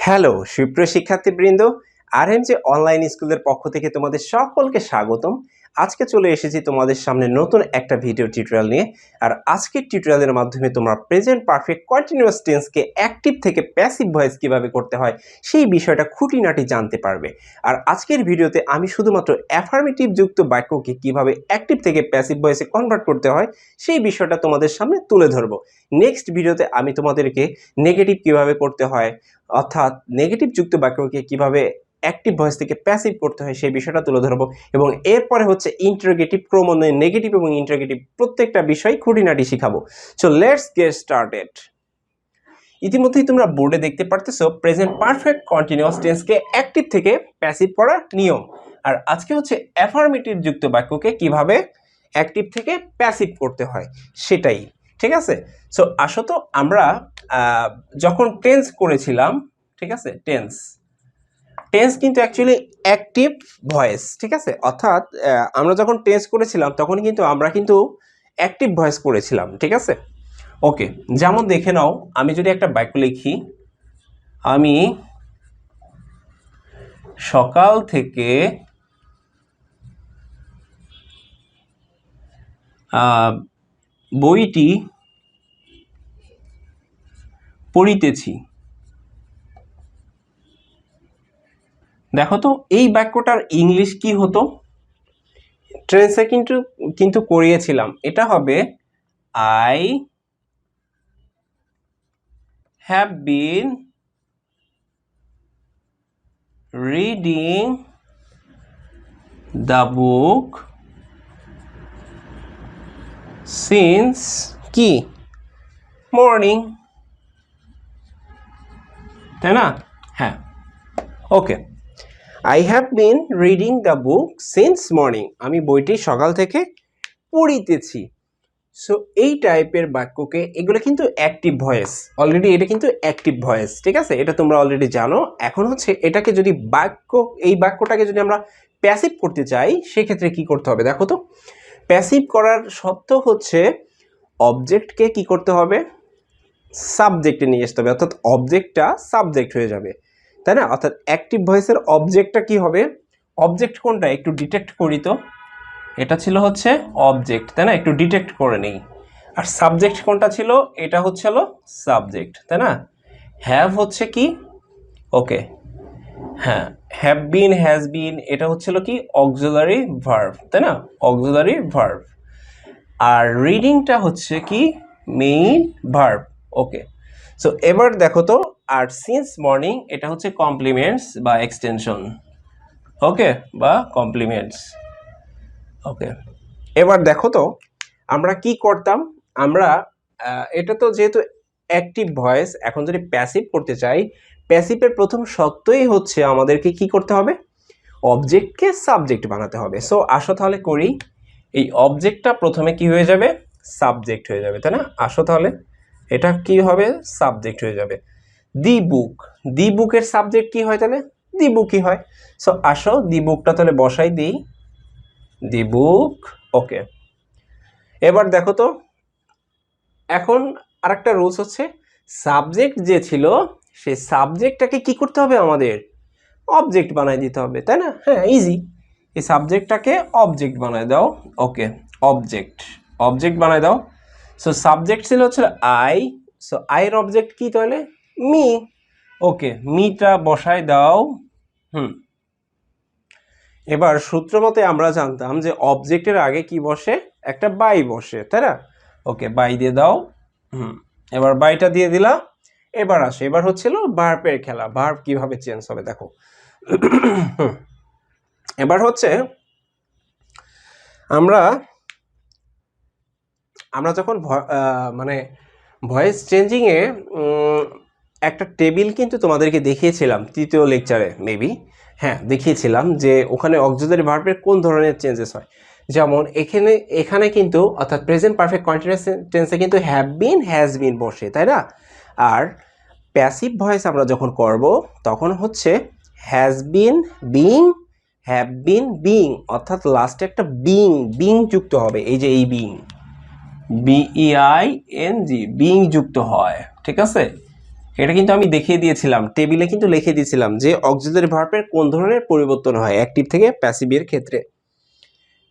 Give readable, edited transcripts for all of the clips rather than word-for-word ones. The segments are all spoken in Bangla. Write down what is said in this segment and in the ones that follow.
হ্যালো সুপ্রিয় শিক্ষার্থীবৃন্দ, আরএমজে অনলাইন স্কুলের পক্ষ থেকে তোমাদের সকলকে স্বাগতম। আজকে চলে এসেছি তোমাদের সামনে নতুন একটা ভিডিও টিউটোরিয়াল নিয়ে। আর আজকের টিউটোরিয়ালের মাধ্যমে তোমরা প্রেজেন্ট পারফেক্ট কন্টিনিউয়াস টেন্সকে অ্যাক্টিভ থেকে প্যাসিভ ভয়েস কিভাবে করতে হয় সেই বিষয়টা খুঁটিনাটি জানতে পারবে। আর আজকের ভিডিওতে আমি শুধুমাত্র অ্যাফার্মেটিভ যুক্ত বাক্যকে কিভাবে অ্যাক্টিভ থেকে প্যাসিভ ভয়েসে কনভার্ট করতে হয় সেই বিষয়টা তোমাদের সামনে তুলে ধরবো। নেক্সট ভিডিওতে আমি তোমাদেরকে নেগেটিভ কিভাবে করতে হয়, অর্থাৎ নেগেটিভ যুক্ত বাক্যকে কিভাবে অ্যাক্টিভ ভয়েস থেকে প্যাসিভ করতে হয় সেই বিষয়টা তুলে ধরবো। এবং এরপরে হচ্ছে ইন্টারোগেটিভ, ক্রমান্বয়ে নেগেটিভ এবং ইন্টারোগেটিভ প্রত্যেকটা বিষয় খুঁটিনাটি শিখাবো। So let's get started. ইতিমধ্যেই তোমরা বোর্ডে দেখতে পারতেছো প্রেজেন্ট পারফেক্ট কন্টিনিউয়াস টেন্সকে অ্যাক্টিভ থেকে প্যাসিভ করার নিয়ম। আর আজকে হচ্ছে অ্যাফার্মেটিভ যুক্ত বাক্যকে কিভাবে অ্যাক্টিভ থেকে প্যাসিভ করতে হয় সেটাই, ঠিক আছে? সো আসো তো আমরা যখন টেন্স করেছিলাম, ঠিক আছে, টেন্স কিন্তু অ্যাকচুয়ালি অ্যাক্টিভ ভয়েস, ঠিক আছে? অর্থাৎ আমরা যখন টেন্স করেছিলাম তখন কিন্তু আমরা অ্যাক্টিভ ভয়েস করেছিলাম, ঠিক আছে? ওকে, যেমন দেখে নাও, আমি যদি একটা বাক্য লিখি, আমি সকাল থেকে বইটি পড়িতেছি। দেখো তো এই বাক্যটার ইংলিশ কি হতো? টেন্সে কিন্তু করিয়েছিলাম, এটা হবে I have been reading the book since কি মর্নিং, তাই না? হ্যাঁ, okay, I have been reading the book since morning, আমি বইটি সকাল থেকে পড়িতেছি। সো এই টাইপের বাক্যকে, এগুলো কিন্তু অ্যাক্টিভ ভয়েস, অলরেডি এটা কিন্তু অ্যাক্টিভ ভয়েস, ঠিক আছে? এটা তোমরা অলরেডি জানো। এখন হচ্ছে এটাকে যদি এই বাক্যটাকে যদি আমরা প্যাসিভ করতে চাই সেক্ষেত্রে কি করতে হবে দেখো তো। প্যাসিভ করার শর্ত হচ্ছে অবজেক্টকে কি করতে হবে, সাবজেক্টে নিয়ে আসতে হবে, অর্থাৎ অবজেক্টটা সাবজেক্ট হয়ে যাবে, তাই না? অর্থাৎ অ্যাক্টিভ ভয়েসের অবজেক্টটা কি হবে, অবজেক্ট কোনটা একটু ডিটেক্ট করি তো। এটা ছিল হচ্ছে অবজেক্ট, তাই না? একটু ডিটেক্ট করে নেই। আর সাবজেক্ট কোনটা ছিল, এটা হচ্ছে হলো সাবজেক্ট, তাই না? হ্যাভ হচ্ছে কি, ওকে, হ্যাঁ, হ্যাভ বিন, হ্যাজ বিন, এটা হচ্ছিল কি অক্সিলারি ভার্ব, তাই না? Auxiliary verb. আর রিডিংটা হচ্ছে কি মেইন ভার্ব, ওকে। সো এবার দেখো তো, আর সিন্স মর্নিং এটা হচ্ছে কমপ্লিমেন্টস বা এক্সটেনশন, ওকে, বা কমপ্লিমেন্টস, ওকে। এবার দেখো তো আমরা কি করতাম, আমরা এটা তো যেহেতু অ্যাক্টিভ ভয়েস, এখন যদি প্যাসিভ করতে চাই, প্যাসিভের প্রথম শর্তই হচ্ছে আমাদেরকে কি করতে হবে, অবজেক্টকে সাবজেক্ট বানাতে হবে। সো আসো তাহলে করি, এই অবজেক্টটা প্রথমে কি হয়ে যাবে, সাবজেক্ট হয়ে যাবে, তাই না? আসো তাহলে এটা কি হবে, সাবজেক্ট হয়ে যাবে। দি বুক, দি বুকের সাবজেক্ট কি হয় তাহলে, দি বুকই হয়। সো আসো দি বুকটা তাহলে বসাই দিই, দি বুক, ওকে। এবার দেখো তো, এখন আরেকটা রুলস হচ্ছে সাবজেক্ট যে ছিল সেই সাবজেক্টটাকে কি করতে হবে, আমাদের অবজেক্ট বানাই দিতে হবে, তাই না? হ্যাঁ, ইজি, এই সাবজেক্টটাকে অবজেক্ট বানায় দাও, ওকে, অবজেক্ট বানায় দাও। সো সাবজেক্ট ছিল হচ্ছে আই, সো আইয়ের অবজেক্ট কি তাহলে, মি, ওকে, মিটা বসায় দাও। এবার সূত্র মতে আমরা জানতাম যে অবজেক্টের আগে কি বসে, একটা বাই বসে, তাই না? ওকে, বাই দিয়ে দাও, এবার বাইটা দিয়ে দিলা। এবার আসে, এবার হচ্ছিল ভার্বের খেলা, ভার্ব কিভাবে চেঞ্জ হবে দেখো। এবার হচ্ছে আমরা যখন মানে ভয়েস চেঞ্জিং এ একটা টেবিল কিন্তু তোমাদেরকে দেখিয়েছিলাম তৃতীয় লেকচারে, মেবি, হ্যাঁ দেখিয়েছিলাম যে ওখানে অক্সিলারি ভার্বের কোন ধরনের চেঞ্জেস হয়। যেমন এখানে কিন্তু, অর্থাৎ প্রেজেন্ট পারফেক্ট কন্টিনিউয়াস টেন্সে কিন্তু হ্যাভ বিন, হ্যাজ বিন বসে, তাই না? আর প্যাসিভ ভয়েস আমরা যখন করব তখন হচ্ছে has been being, have been being, অর্থাৎ লাস্টে একটা বিং যুক্ত হবে, এই যে এই বিইং, বিইআইএনজি, বিং যুক্ত হয়, ঠিক আছে? এটা কিন্তু আমি দেখিয়ে দিয়েছিলাম, টেবিলে কিন্তু লিখে দিয়েছিলাম যে অক্সিলারি ভার্বের কোন ধরনের পরিবর্তন হয় অ্যাক্টিভ থেকে প্যাসিভের ক্ষেত্রে।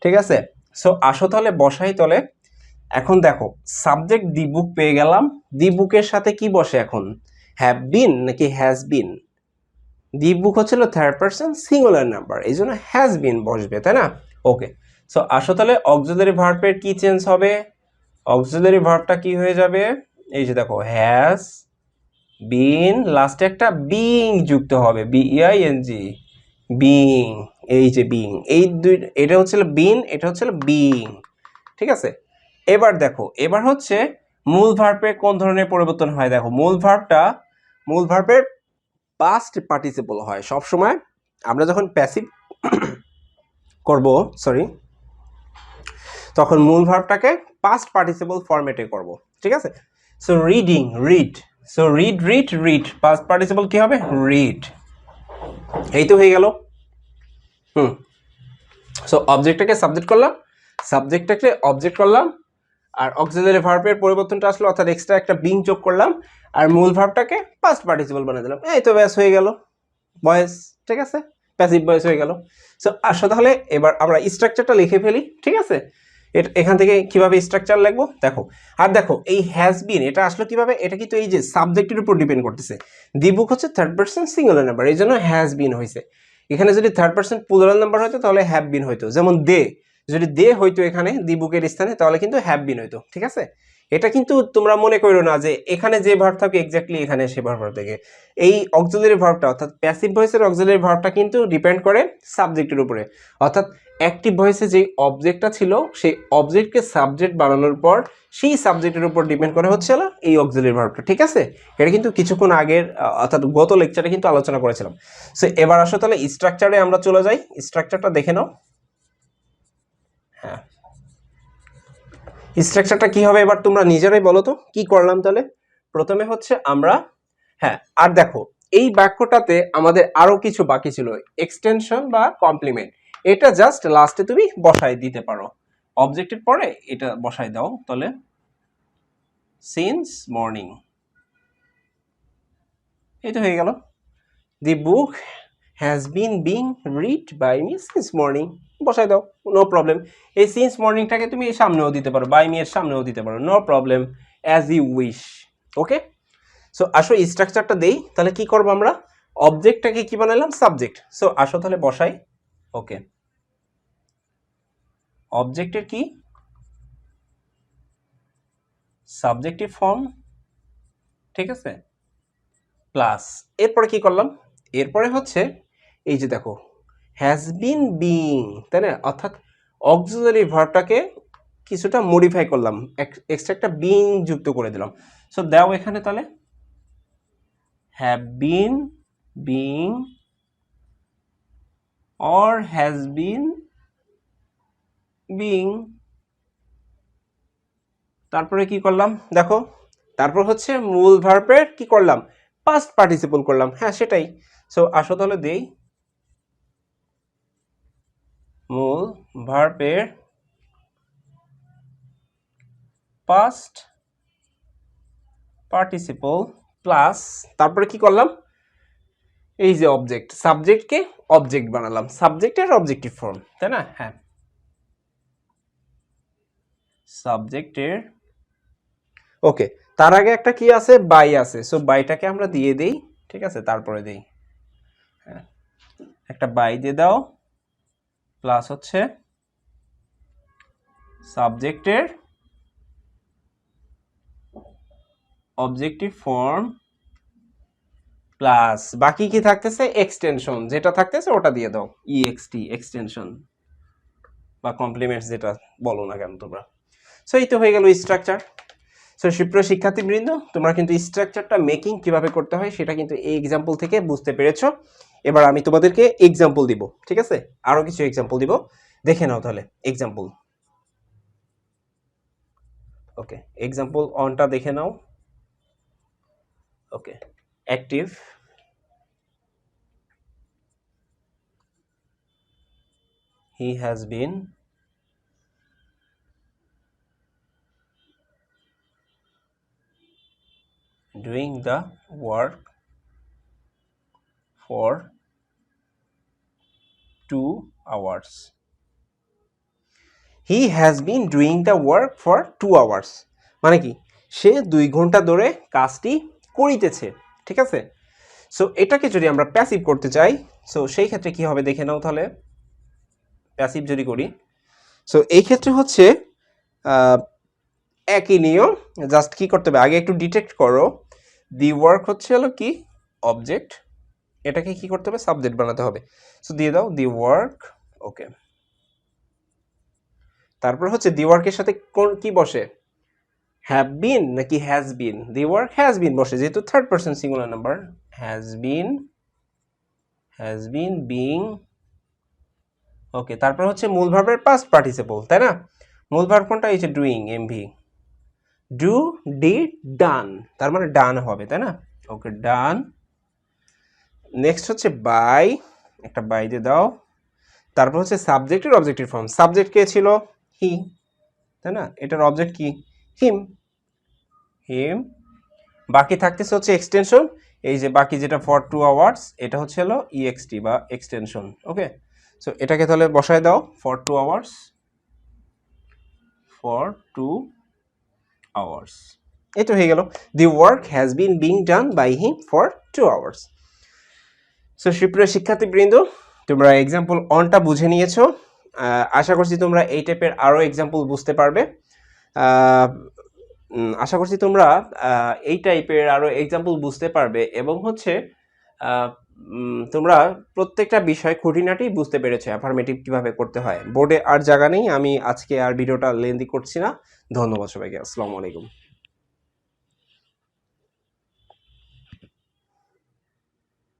ঠিক আছে, সো আসো তাহলে বসাই তলে। এখন দেখো সাবজেক্ট দি বুক পেয়ে গেলাম, দি বুকের সাথে কি বসে এখন, হ্যাভ বিন নাকি হ্যাজ বিন? দি বুক হচ্ছিল থার্ড পারসন সিঙ্গুলার নাম্বার, এই জন্য হ্যাজ বিন বসবে, তাই না? ওকে, সো আসো তাহলে অক্সিলারি ভার্বের কি চেঞ্জ হবে, অক্সিলারি ভার্বটা কি হয়ে যাবে, এই যে দেখো হ্যাজ বিন, লাস্টে একটা বিং যুক্ত হবে, বিইএনজি, বিং, এই যে বিং, এই দুই, এটা হচ্ছিল বিন, এটা হচ্ছিল বিং। ঠিক আছে, এবার দেখো, এবার হচ্ছে মূল ভার্বের কোন ধরনের পরিবর্তন হয়, দেখো মূল ভার্বের পাস্ট পার্টিসিপল হয় সব সময়। আমরা যখন প্যাসিভ করব, সরি, তখন মূল ভার্বটাকে পাস্ট পার্টিসিপল ফরম্যাটে করব। ঠিক আছে, so reading, read, so read, past participle কি হবে, রিড। এই তো হয়ে গেল। সো অবজেক্টটাকে সাবজেক্ট করলাম, সাবজেক্টটাকে অবজেক্ট করলাম, আর অক্সিলারি ভার্বের পরিবর্তনটা আসলো, অর্থাৎ এক্সট্রা একটা বিং যোগ করলাম, আর মূল ভার্বটাকে পাস্ট পার্টিসিপল বানিয়ে দিলাম, এই তো ব্যাস হয়ে গেল ভয়েস। ঠিক আছে, প্যাসিভ ভয়েস হয়ে গেল। সো আসো তাহলে এবার আমরা স্ট্রাকচারটা লিখে ফেলি। ঠিক আছে, এখান থেকে কিভাবে স্ট্রাকচার লিখবো দেখো। আর দেখো এই হ্যাজ বিন এটা আসলো কিভাবে, এটা কিন্তু এই যে সাবজেক্টের উপর ডিপেন্ড করতেছে। দি বুক হচ্ছে থার্ড পারসন সিঙ্গুলার নাম্বার, এই জন্য হ্যাজ বিন হয়েছে। এখানে যদি থার্ড পারসন প্লুরাল নাম্বার হতো তাহলে হ্যাভ বিন হইতো, যেমন দে, যদি দে হইতো এখানে দি বুকের স্থানে তাহলে কিন্তু হ্যাভ বিন হইতো। ঠিক আছে, এটা কিন্তু তোমরা মনে করো না যে এখানে যে ভার্ব থাকে এক্স্যাক্টলি এখানে সে ভার্ব থাকে। এই অক্সিলারি ভার্বটা অর্থাৎ প্যাসিভ ভয়েসের অক্সিলারি ভার্বটা কিন্তু ডিপেন্ড করে সাবজেক্টের উপরে, অর্থাৎ অ্যাক্টিভ ভয়েসে যে অবজেক্টটা ছিল সেই অবজেক্টকে সাবজেক্ট বানানোর পর সেই সাবজেক্টের উপর ডিপেন্ড করে হচ্ছে এই অক্সিলারি ভার্বটা। ঠিক আছে, এটা কিন্তু কিছুক্ষণ আগের অর্থাৎ গত লেকচারে কিন্তু আলোচনা করেছিলাম। সো এবার আসো তাহলে স্ট্রাকচারে আমরা চলে যাই, স্ট্রাকচারটা দেখে নাও। হ্যাঁ, স্ট্রাকচারটা কি হবে এবার তোমরা নিজেরাই বলো তো কি করলাম তাহলে। প্রথমে হচ্ছে আমরা, হ্যাঁ, আর দেখো এই বাক্যটাতে আমাদের আরো কিছু বাকি ছিল, এক্সটেনশন বা কমপ্লিমেন্ট, এটা জাস্ট লাস্টে তুমি বসাই দিতে পারো, অবজেক্টের পরে এটা বসাই দাও তাহলে, সিন্স মর্নিং, এই তো হয়ে গেল। The book has been being read by me since morning, বসাই দাও, নো প্রবলেম। এই সিন্স মর্নিংটাকে তুমি সামনেও দিতে পারো, বাই মি এর সামনেও দিতে পারো, no problem, as you wish. Okay, so আসো স্ট্রাকচারটা দেই, তাহলে কি করবো আমরা, অবজেক্টটাকে কি বানালাম, সাবজেক্ট। সো আসো তাহলে বসাই। ওকে, অবজেক্টের কি সাবজেক্টিভ ফর্ম, ঠিক আছে, প্লাস এরপরে কি করলাম, এরপরে হচ্ছে এই যে দেখো হ্যাজ বিন বিং, তাই না, অর্থাৎ অক্সিলারি ভার্বটাকে কিছুটা মডিফাই করলাম, এক্সট্রা একটা বিং যুক্ত করে দিলাম। সো দাও এখানে তাহলে have been being or has been being, তারপরে কি করলাম দেখো, তারপর হচ্ছে মূল ভার্বের কি করলাম, পাস্ট পার্টিসিপল করলাম, হ্যাঁ সেটাই। সো আসো তাহলে দেই, মূল ভার্বের পাস্ট পার্টিসিপল প্লাস, তারপরে কি করলাম, এই যে অবজেক্ট, সাবজেক্টকে অবজেক্ট বানালাম, সাবজেক্টের অবজেক্টিভ ফর্ম, তাই না, হ্যাঁ, সাবজেক্টের। ওকে, তার আগে একটা কি আছে, বাই আছে, সো বাইটাকে আমরা দিয়ে দেই। ঠিক আছে, তারপরে দেই, হ্যাঁ, একটা বাই দিয়ে দাও, প্লাস হচ্ছে সাবজেক্টের অবজেক্টিভ ফর্ম প্লাস বাকি কি থাকতেছে, এক্সটেনশন যেটা থাকতেছে ওটা দিয়ে দাও, ইএক্সটি এক্সটেনশন বা কমপ্লিমেন্টস যেটা বলো না কেন তোমরা। সো এই তো হয়ে গেল স্ট্রাকচার। সো সুপ্রিয় শিক্ষার্থীবৃন্দ, তোমরা কিন্তু স্ট্রাকচারটা মেকিং কিভাবে করতে হয় সেটা কিন্তু এই এক্সাম্পল থেকে বুঝতে পেরেছো। এবার আমি তোমাদেরকে এক্সাম্পল দিব, ঠিক আছে, আরো কিছু এক্সাম্পল দিব, দেখে নাও তাহলে এক্সাম্পল। ওকে, এক্সাম্পল অনটা দেখে নাও। ওকে, active, he has been doing the work for 2 hours. He has been doing the work for 2 hours. মানে কি, সে 2 ঘন্টা ধরে কাজটি করিতেছে, ঠিক আছে? সো এটাকে যদি আমরা প্যাসিভ করতে চাই, সো সেই ক্ষেত্রে কি হবে দেখে নাও তাহলে। প্যাসিভ যদি করি, সো এই ক্ষেত্রে হচ্ছে একই নিয়ম, জাস্ট কি করতে হবে আগে একটু ডিটেক্ট করো। দি ওয়ার্ক হচ্ছে হলো কি অবজেক্ট, এটাকে কি করতে হবে সাবজেক্ট বানাতে হবে। সো দিয়ে দাও দি ওয়ার্ক, ওকে। তারপর হচ্ছে দি ওয়ার্কের সাথে কোন কি বসে, হ্যাভ বিন নাকি has been? The work has been বসে, যেহেতু third person singular number. Has been being, okay. তারপর হচ্ছে মূল ভার্বের পাস্ট পার্টিসিপল, তাই না? মূল ভার্ব কোনটা, এই যে ডুইং, এমভি। ডু, ডিড, ডান, তার মানে ডান হবে, তাই না? ওকে, ডান। নেক্সট হচ্ছে বাই, একটা বাই দিয়ে দাও। তারপর হচ্ছে সাবজেক্টের অবজেক্টিভ ফর্ম। সাবজেক্ট কে ছিল, হি, তাই না? এটার অবজেক্ট কি, হিম। বাকি থাকতেছে হচ্ছে এক্সটেনশন, এই যে বাকি যেটা ফর 2 আওয়ার্স, এটা হচ্ছে হলো ইএক্সটি বা এক্সটেনশন, ওকে। সো এটাকে তাহলে বসায় দাও, ফর 2 আওয়ার্স। এই তো হয়ে গেল, the work has been being done by him for 2 hours. So সুপ্রিয় শিক্ষার্থীবৃন্দ, তোমরা এক্সাম্পল অনটা বুঝে নিয়েছো। আশা করছি তোমরা এই টাইপের আরও এক্সাম্পল বুঝতে পারবে। আশা করছি তোমরা এই টাইপের আরও এক্সাম্পল বুঝতে পারবে এবং হচ্ছে তোমরা প্রত্যেকটা বিষয় খুঁটিনাটি বুঝতে পেরেছো অ্যাফার্মেটিভ কিভাবে করতে হয়। বোর্ডে আর জায়গা নেই, আমি আজকে আর ভিডিওটা লেন্দি করছি না। ধন্যবাদ সবাইকে, আসসালামু আলাইকুম।